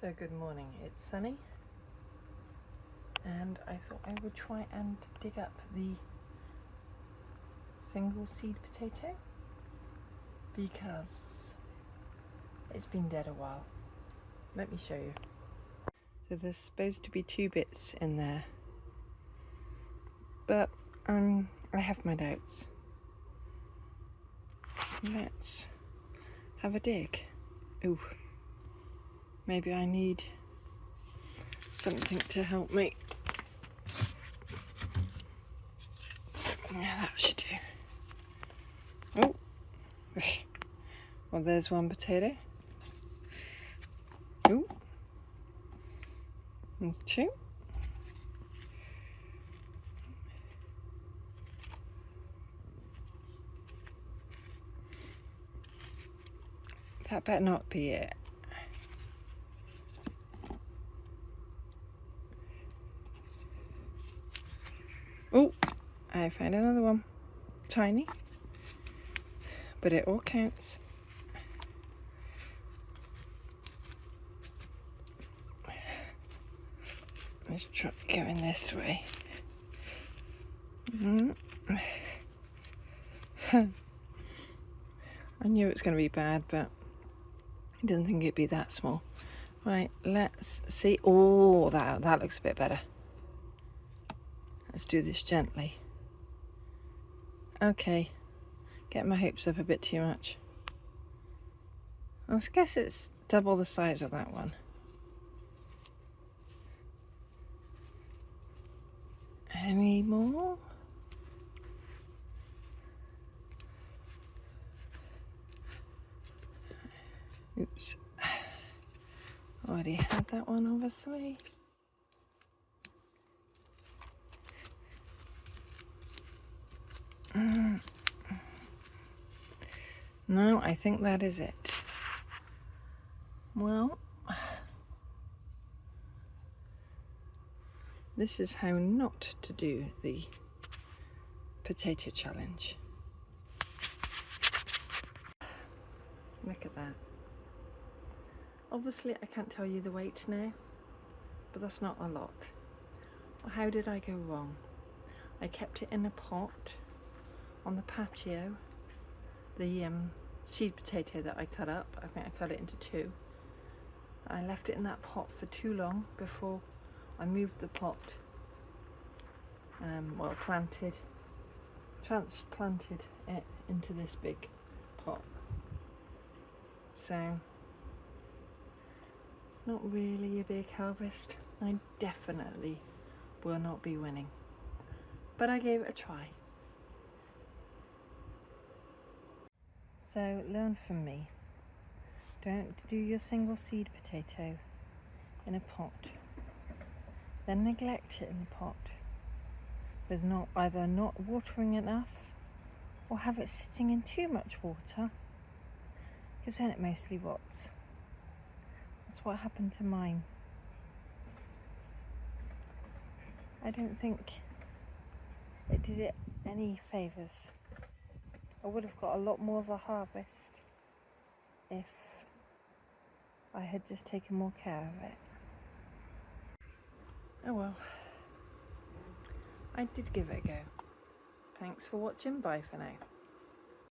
So good morning, it's sunny and I thought I would try and dig up the single seed potato because it's been dead a while. Let me show you. So there's supposed to be 2 bits in there, but I have my doubts. Let's have a dig. Ooh, maybe I need something to help me. Yeah, that should do. Oh, well, there's one potato. Ooh, there's 2. That better not be it. Oh, I found another one. Tiny, but it all counts. Let's try going this way. I knew it was going to be bad, but I didn't think it'd be that small. Right, let's see. Oh, that looks a bit better. Let's do this gently. Okay, get my hopes up a bit too much. I guess it's double the size of that one. Any more? Oops. Already had that one, obviously. No, I think that is it. Well, this is how not to do the potato challenge. Look at that. Obviously I can't tell you the weight now, but that's not a lot. How did I go wrong? I kept it in a pot on the patio. The seed potato that I cut up, I think I cut it into 2. I left it in that pot for too long before I moved the pot, transplanted it into this big pot. So it's not really a big harvest. I definitely will not be winning, but I gave it a try. So learn from me. Don't do your single seed potato in a pot, then neglect it in the pot with either not watering enough or have it sitting in too much water, because then it mostly rots. That's what happened to mine. I don't think it did it any favours. I would have got a lot more of a harvest if I had just taken more care of it. Oh well, I did give it a go. Thanks for watching, bye for now.